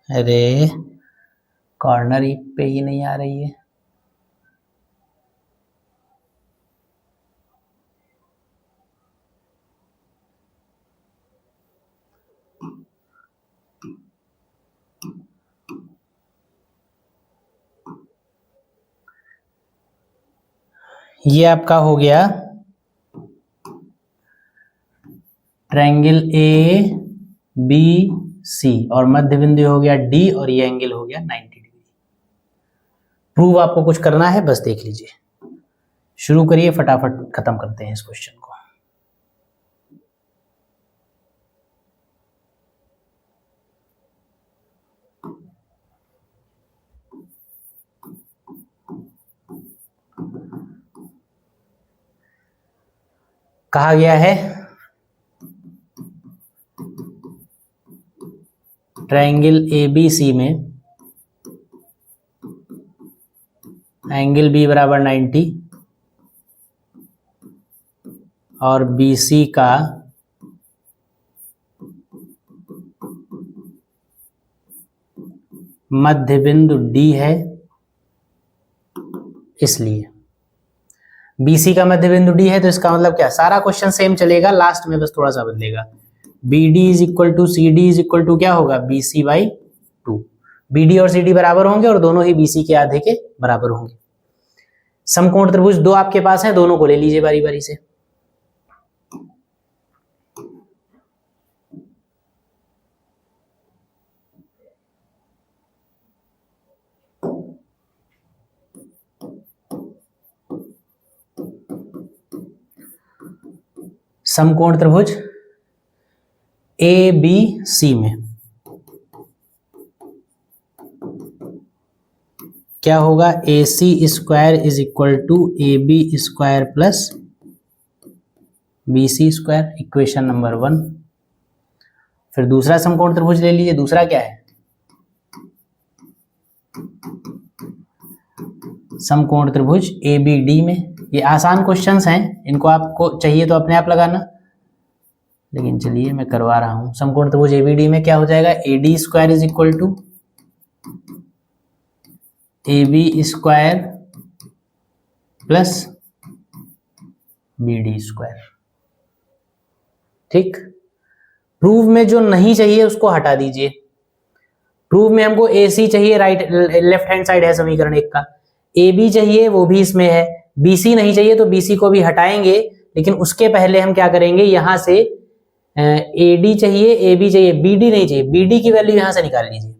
अरे कॉर्नर पे ही नहीं आ रही है। ये आपका हो गया ट्रायंगल ABC और मध्य बिंदु हो गया D, और ये एंगल हो गया 90 डिग्री। प्रूव आपको कुछ करना है, बस देख लीजिए। शुरू करिए, फटाफट खत्म करते हैं इस क्वेश्चन को। कहा गया है ट्रायंगल ABC में एंगल B बराबर 90 और BC का मध्य बिंदु D है, इसलिए BC का मध्य बिंदु D है, तो इसका मतलब क्या, सारा क्वेश्चन सेम चलेगा, लास्ट में बस थोड़ा सा बदलेगा। BD is equal to CD is equal to क्या होगा, BC/2। BD और CD बराबर होंगे और दोनों ही BC के आधे के बराबर होंगे। समकोण त्रिभुज दो आपके पास हैं, दोनों को ले लीजिए बारी बारी से। समकोण त्रिभुज ABC में क्या होगा, A C square is equal to A B square plus B C square, equation number 1। फिर दूसरा समकोण त्रिभुज ले लीजिए, दूसरा क्या है, समकोण त्रिभुज ए बी डी में। ये आसान क्वेश्चंस हैं, इनको आपको चाहिए तो अपने आप लगाना, लेकिन चलिए मैं करवा रहा हूं। समकोण त्रिभुज ए बी डी में क्या हो जाएगा, A D square is equal to A B square plus B D square. ठीक, प्रूव में जो नहीं चाहिए उसको हटा दीजिए। प्रूव में हमको ए सी चाहिए, राइट लेफ्ट हैंड साइड है समीकरण 1 का, ए बी चाहिए वो भी इसमें है, बी सी नहीं चाहिए तो बी सी को भी हटाएंगे, लेकिन उसके पहले हम क्या करेंगे, यहां से ए डी चाहिए, ए बी चाहिए, बी डी नहीं चाहिए, बी डी की वैल्यू यहां से निकाल लीजिए।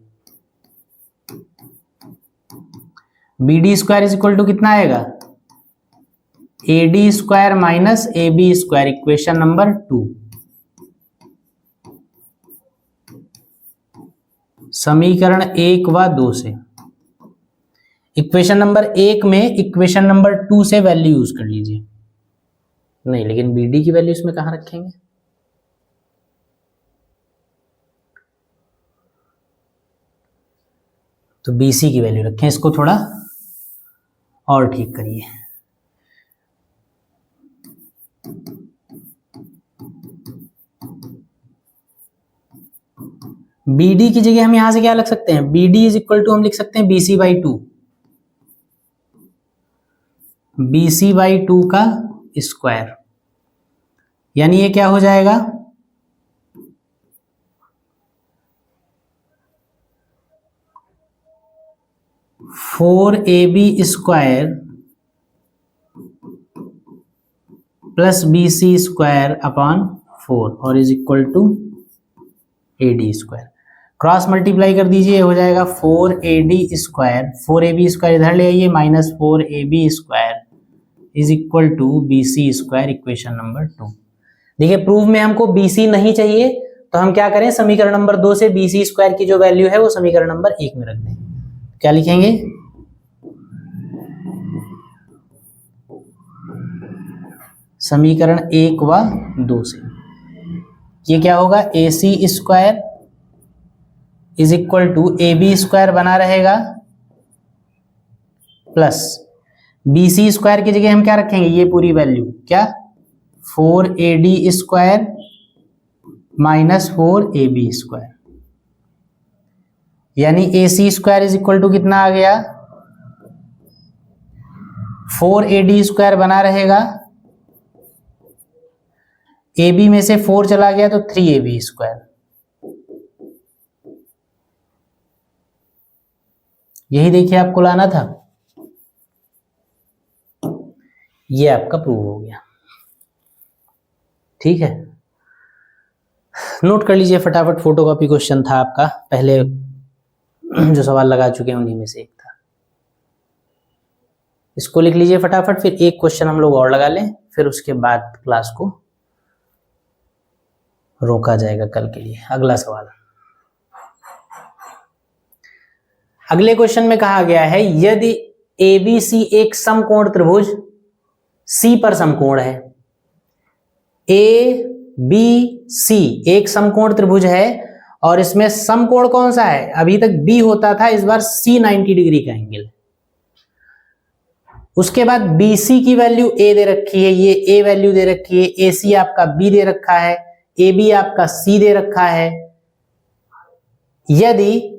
B D square is equal to कितना आएगा, A D square minus A B square, equation number 2। समीकरण 1 व 2 से, इक्वेशन नंबर 1 में इक्वेशन नंबर 2 से वैल्यू यूज कर लीजिए। नहीं, लेकिन बी डी की वैल्यू इसमें कहां रखेंगे, तो बी सी की वैल्यू रखें, इसको थोड़ा और ठीक करिए। बी डी की जगह हम यहां से क्या लिख सकते हैं, B D is equal to हम लिख सकते हैं B C by 2, B C by 2 का स्क्वायर, यानी ये क्या हो जाएगा, four A B square plus B C square upon 4 और is equal to A D square. Cross multiply कर दीजिए, हो जाएगा 4ab स्क्वायर, 4ab स्क्वायर इधर ले आइए, minus 4ab square is equal to B C square, equation number 2। देखिए proof में हमको bc नहीं चाहिए, तो हम क्या करें, समीकरण नंबर 2 से bc स्क्वायर की जो वैल्यू है वो समीकरण नंबर 1 में रख दें। क्या लिखेंगे, समीकरण 1 व 2 से ये क्या होगा, A C square is equal to A B square बना रहेगा प्लस बी सी स्क्वायर की जगह हम क्या रखेंगे, ये पूरी वैल्यू क्या, 4ad square minus 4ab square, यानी ए C square is equal to कितना आ गया, 4ad स्क्वायर बना रहेगा, ए बी में से 4 चला गया तो 3ab स्क्वायर। यही देखिए आपको लाना था, ये आपका प्रूव हो गया। ठीक है, नोट कर लीजिए फटाफट, फोटोकॉपी क्वेश्चन था आपका, पहले जो सवाल लगा चुके हैं उन्हीं में से एक था। इसको लिख लीजिए फटाफट, फिर एक क्वेश्चन हम लोग और लगा लें, फिर उसके बाद क्लास को रोका जाएगा कल के लिए। अगला सवाल, अगले क्वेश्चन में कहा गया है, यदि ABC एक समकोण त्रिभुज C पर समकोण है, ABC एक समकोण त्रिभुज है और इसमें समकोण कौन सा है, अभी तक B होता था, इस बार C 90 डिग्री का एंगल है। उसके बाद BC की वैल्यू A दे रखी है, ये A वैल्यू दे रखी है, AC आपका B दे रखा है, AB आपका C दे रखा है। यदि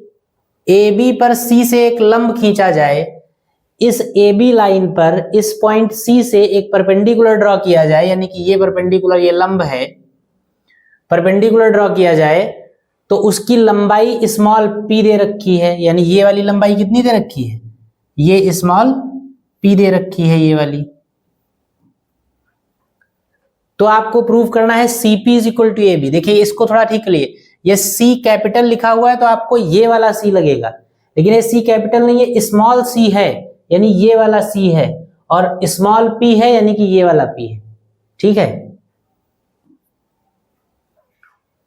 AB पर C से एक लंब खींचा जाए, इस AB लाइन पर इस पॉइंट C से एक परपेंडिकुलर ड्रॉ किया जाए, यानी कि ये परपेंडिकुलर, ये लंब है, परपेंडिकुलर ड्रॉ किया जाए, तो उसकी लंबाई स्मॉल p दे रखी है, यानी ये वाली लंबाई कितनी दे रखी है, ये स्मॉल p दे रखी है ये वाली। तो आपको प्रूव करना है CP is equal to AB। देखिए इसको थोड़ा ठीक करिए, ये C कैपिटल लिखा हुआ है तो आपको ये वाला C लगेगा, लेकिन ये C कैपिटल नहीं है, स्मॉल c है, यानी ये वाला C है, और स्मॉल p है यानी कि ये वाला p है। ठीक है,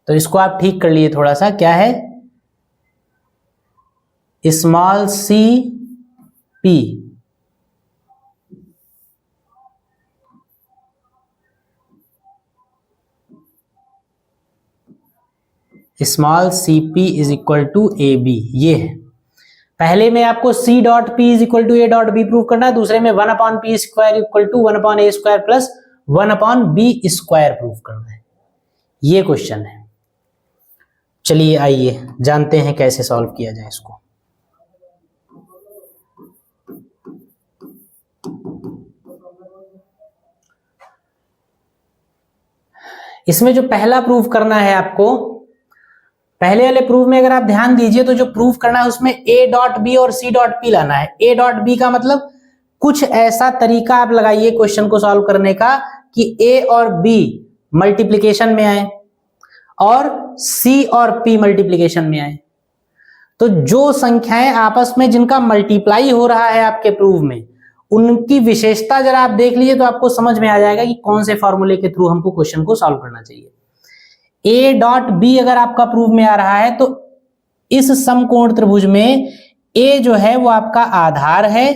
तो इसको आप ठीक कर लिए थोड़ा सा, क्या है, small c P small C P is equal to A B, ये है। पहले में आपको C dot P is equal to A dot B prove करना है, दूसरे में 1/p square equal to 1/a square plus 1/b square prove करना है। ये क्वेश्चन है। चलिए आइए जानते हैं कैसे सॉल्व किया जाए इसको। इसमें जो पहला प्रूफ करना है आपको, पहले वाले प्रूफ में अगर आप ध्यान दीजिए तो जो प्रूफ करना है उसमें ए डॉट बी और सी डॉट पी लाना है। ए डॉट बी का मतलब कुछ ऐसा तरीका आप लगाइए क्वेश्चन को सॉल्व करने का कि ए और बी मल्टीप्लिकेशन में आए और सी और पी मल्टीप्लिकेशन में आए। तो जो संख्याएं आपस में जिनका मल्टीप्लाई हो रहा है आपके प्रूफ में, उनकी विशेषता जरा आप देख लीजिए तो आपको समझ में आ जाएगा कि कौन से फॉर्मूले के थ्रू हमको क्वेश्चन को सॉल्व करना चाहिए। ए डॉट बी अगर आपका प्रूफ में आ रहा है तो इस समकोण त्रिभुज में ए जो है वो आपका आधार है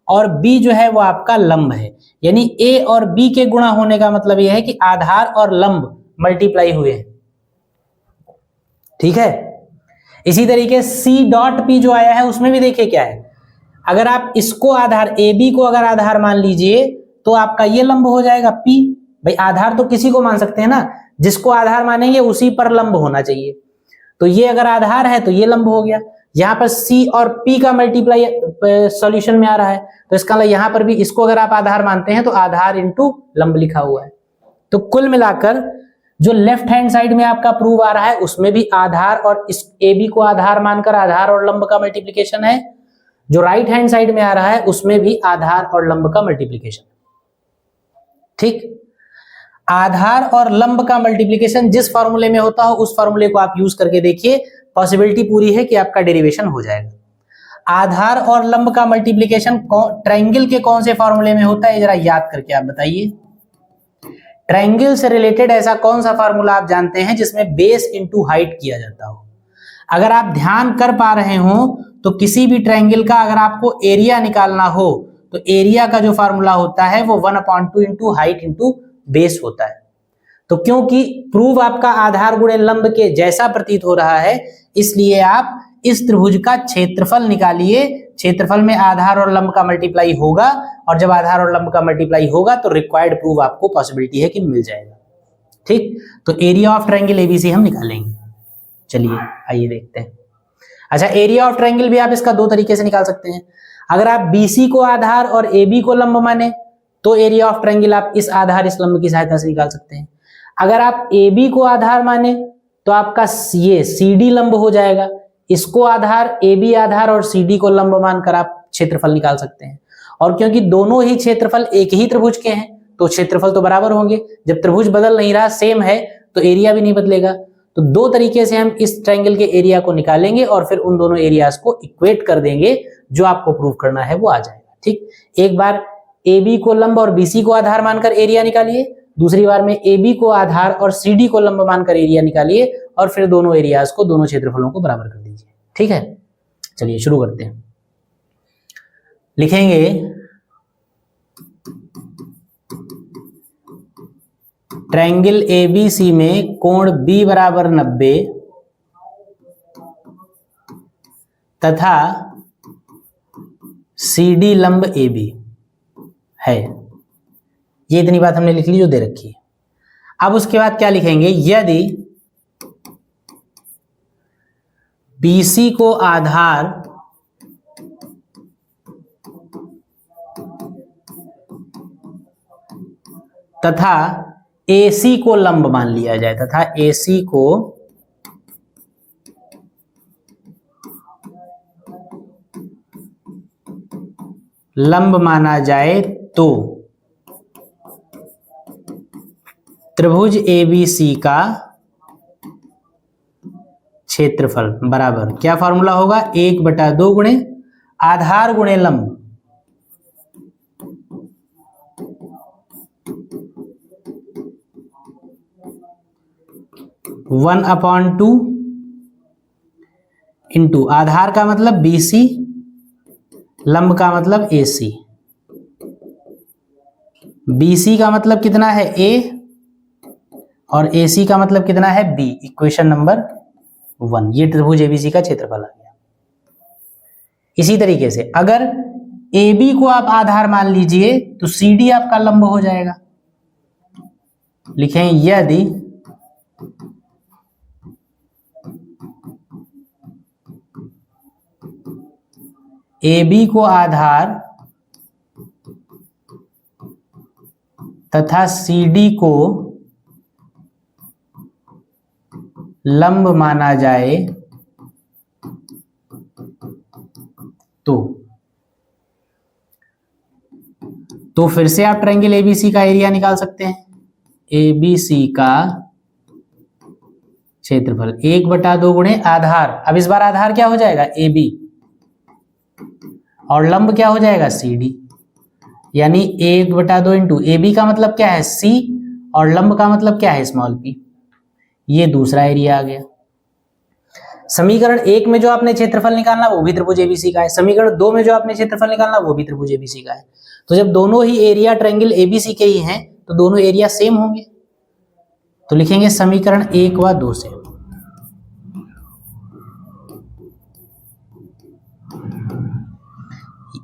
और बी जो है वो आपका लंब है। यानी ए और बी के गुणा होने का मतलब यह है कि आधार और लंब मल्टीप्लाई हुए हैं, ठीक है। इसी तरीके सी डॉट पी जो आया है उसमें भी देखिए क्या है, अगर आप इसको आधार ए बी को अगर आधार मान लीजिए तो आपका ये लंब हो जाएगा पी। भाई आधार तो किसी को मान सकते हैं ना, जिसको आधार मानेंगे उसी पर लंब होना चाहिए। तो ये अगर आधार है तो ये लंब हो गया। यहां पर सी और पी का मल्टीप्लाई सॉल्यूशन में आ रहा है तो इसका मतलब यहां पर भी इसको अगर आप आधार मानते हैं तो आधार इंटू लंब लिखा हुआ है। तो कुल मिलाकर जो लेफ्ट हैंड साइड में आपका प्रूफ आ रहा है उसमें भी आधार और इस ए बी को आधार मानकर आधार और लंब का मल्टीप्लीकेशन है। जो राइट हैंड साइड में आ रहा है उसमें भी आधार और लंब का मल्टीप्लीकेशन, ठीक। आधार और लंब का मल्टीप्लीकेशन जिस फॉर्मूले में होता हो उस फॉर्मूले को आप यूज करके देखिए, पॉसिबिलिटी पूरी है कि आपका डेरिवेशन हो जाएगा। आधार और लंब का मल्टीप्लीकेशन ट्रायंगल के कौन से फॉर्मूले में होता है जरा याद करके आप बताइए। ट्रायंगल से रिलेटेड ऐसा कौन सा फॉर्मूला आप जानते हैं जिसमें बेस इंटू हाइट किया जाता हो। अगर आप ध्यान कर पा रहे हो तो किसी भी ट्रायंगल का अगर आपको एरिया निकालना हो तो एरिया का जो फॉर्मूला होता है वो 1/2 इंटू हाइट इंटू बेस होता है। तो क्योंकि प्रूफ आपका आधार गुणे लंब के जैसा प्रतीत हो रहा है इसलिए आप इस त्रिभुज का क्षेत्रफल निकालिए। क्षेत्रफल में आधार और लंब का मल्टीप्लाई होगा और जब आधार और लंब का मल्टीप्लाई होगा तो रिक्वायर्ड प्रूफ आपको पॉसिबिलिटी है कि मिल जाएगा, ठीक। तो एरिया ऑफ ट्रायंगल एबीसी हम निकालेंगे। चलिए आइए देखते हैं। अच्छा, एरिया ऑफ ट्रायंगल भी आप इसका दो तरीके से निकाल सकते हैं। अगर आप बीसी को आधार और एबी को लंब माने तो एरिया ऑफ ट्रायंगल आप इस आधार इस लंब की सहायता से निकाल सकते हैं। अगर आप एबी को आधार माने तो आपका ये सीडी लंब हो जाएगा। इसको आधार एबी आधार और सीडी को लंब मानकर आप क्षेत्रफल निकाल सकते हैं। और क्योंकि दोनों ही क्षेत्रफल एक ही त्रिभुज के हैं तो क्षेत्रफल तो बराबर होंगे। जब त्रिभुज बदल नहीं रहा, सेम है, तो एरिया भी नहीं बदलेगा। तो दो तरीके से हम इस ट्रायंगल के एरिया को निकालेंगे और फिर उन दोनों एरियाज को इक्वेट कर देंगे। जो आपको प्रूव करना है वो आ जाएगा, ठीक। एक बार AB को लंब और BC को आधार मानकर एरिया निकालिए, दूसरी बार में AB को आधार और CD को लंब मानकर एरिया निकालिए और फिर दोनों एरियाज को, दोनों क्षेत्रफलों को बराबर कर दीजिए, ठीक है। चलिए शुरू करते हैं। लिखेंगे ट्रायंगल ABC में कोण B बराबर 90 तथा CD लंब AB है। ये इतनी बात हमने लिख ली जो दे रखी है। अब उसके बाद क्या लिखेंगे, यदि BC को आधार तथा AC को लंब मान लिया जाए, तथा AC को लंब माना जाए तो त्रिभुज ABC का क्षेत्रफल बराबर क्या फॉर्मूला होगा, 1/2 गुणे आधार गुणे लंब 1/2 इंटू आधार का मतलब BC लंब का मतलब AC, BC का मतलब कितना है A, और AC का मतलब कितना है B। इक्वेशन नंबर 1, ये त्रिभुज ABC का क्षेत्रफल आ गया। इसी तरीके से अगर AB को आप आधार मान लीजिए तो CD आपका लंब हो जाएगा। लिखें यदि AB को आधार तथा CD को लंब माना जाए तो फिर से आप ट्रायंगल ABC का एरिया निकाल सकते हैं। ABC का क्षेत्रफल 1/2 गुणे आधार, अब इस बार आधार क्या हो जाएगा AB, और लंब क्या हो जाएगा CD, यानी 1/2 इंटू AB का मतलब क्या है C, और लंब का मतलब क्या है स्मॉल p। ये दूसरा एरिया आ गया। समीकरण 1 में जो आपने क्षेत्रफल निकालना वो भी त्रिभुज ABC का है, समीकरण 2 में जो आपने क्षेत्रफल निकालना वो भी त्रिभुज ABC का है। तो जब दोनों ही एरिया ट्रायंगल ABC के ही हैं तो दोनों एरिया सेम होंगे। तो लिखेंगे समीकरण 1 व 2 से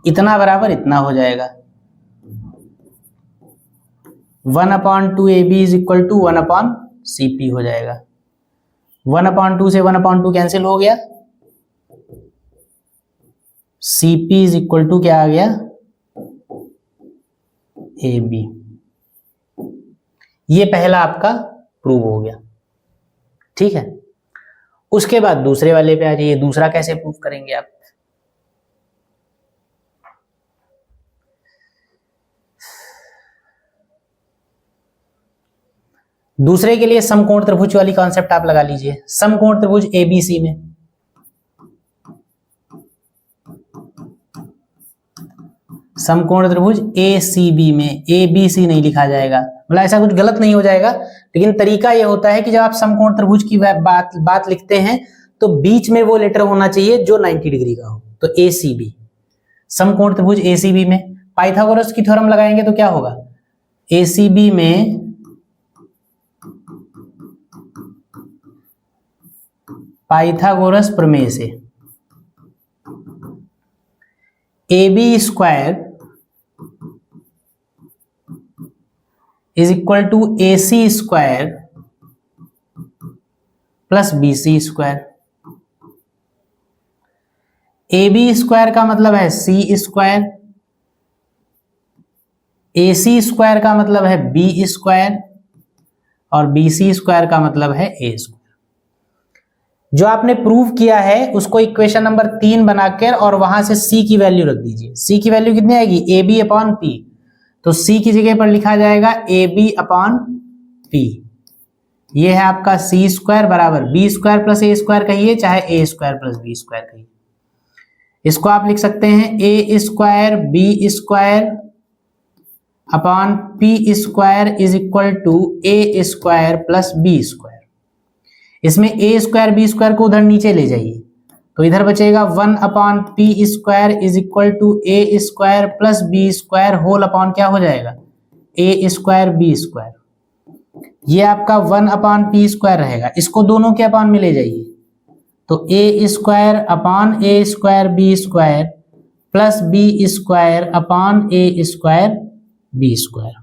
इतना बराबर इतना हो जाएगा, 1/2 AB is equal to 1/CP हो जाएगा। 1/2 से 1/2 कैंसिल हो गया, CP इज इक्वल टू क्या आ गया AB। ये पहला आपका प्रूव हो गया, ठीक है। उसके बाद दूसरे वाले पे आ जाइए, दूसरा कैसे प्रूव करेंगे आप। दूसरे के लिए समकोण त्रिभुज वाली कॉन्सेप्ट आप लगा लीजिए। समकोण त्रिभुज ABC में समकोण त्रिभुज ACB में ABC नहीं लिखा जाएगा, मतलब ऐसा कुछ गलत नहीं हो जाएगा, लेकिन तरीका यह होता है कि जब आप समकोण त्रिभुज की बात लिखते हैं तो बीच में वो लेटर होना चाहिए जो 90 डिग्री का हो। तो ACB, समकोण त्रिभुज ACB में पाइथागोरस की थ्योरम लगाएंगे तो क्या होगा, ACB में पाइथागोरस प्रमेय से AB square is equal to AC square plus BC square. AB square का मतलब है C स्क्वायर, AC स्क्वायर का मतलब है B स्क्वायर, और BC स्क्वायर का मतलब है A स्क्वायर। जो आपने प्रूव किया है उसको इक्वेशन नंबर 3 बनाकर और वहां से C की वैल्यू रख दीजिए। C की वैल्यू कितनी आएगी, AB/P, तो C की जगह पर लिखा जाएगा AB/P। ये है आपका C स्क्वायर बराबर B square plus A square कहिए, चाहे A square plus B square कहिए। इसको आप लिख सकते हैं A square B square upon P square is equal to A square plus B square. इसमें A स्क्वायर B स्क्वायर को उधर नीचे ले जाइए तो इधर बचेगा 1/P square is equal to A square plus B square whole upon क्या हो जाएगा A स्क्वायर B स्क्वायर। ये आपका 1/P स्क्वायर रहेगा, इसको दोनों के अपॉन में ले जाइए तो A square upon A square B square plus B square upon A square B square.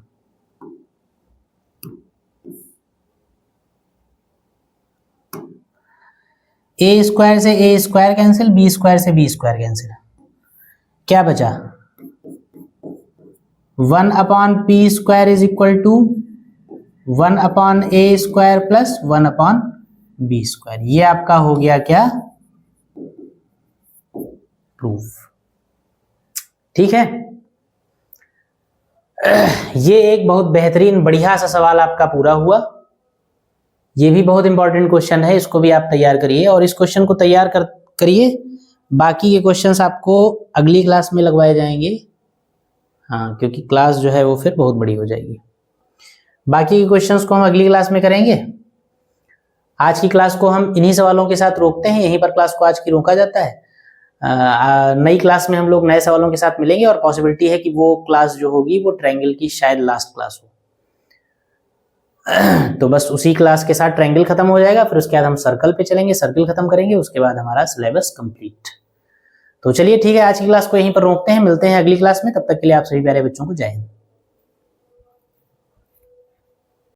A square से A square cancel, B square से B स्क्वायर कैंसिल, क्या बचा 1/P square is equal to 1/A square plus 1/B square. ये आपका हो गया क्या proof, ठीक है। ये एक बहुत बेहतरीन बढ़िया सा सवाल आपका पूरा हुआ। ये भी बहुत इंपॉर्टेंट क्वेश्चन है, इसको भी आप तैयार करिए और इस क्वेश्चन को तैयार करिए। बाकी के क्वेश्चंस आपको अगली क्लास में लगवाए जाएंगे, हाँ, क्योंकि क्लास जो है वो फिर बहुत बड़ी हो जाएगी। बाकी के क्वेश्चंस को हम अगली क्लास में करेंगे। आज की क्लास को हम इन्हीं सवालों के साथ रोकते हैं, यहीं पर क्लास को आज की रोका जाता है। नई क्लास में हम लोग नए सवालों के साथ मिलेंगे और पॉसिबिलिटी है कि वो क्लास जो होगी वो ट्रायंगल की शायद लास्ट क्लास हो। तो बस उसी क्लास के साथ ट्रायंगल खत्म हो जाएगा, फिर उसके बाद हम सर्कल पे चलेंगे, सर्कल खत्म करेंगे, उसके बाद हमारा सिलेबस कंप्लीट। तो चलिए ठीक है, आज की क्लास को यहीं पर रोकते हैं, मिलते हैं अगली क्लास में, तब तक के लिए आप सभी प्यारे बच्चों को जय हिंद।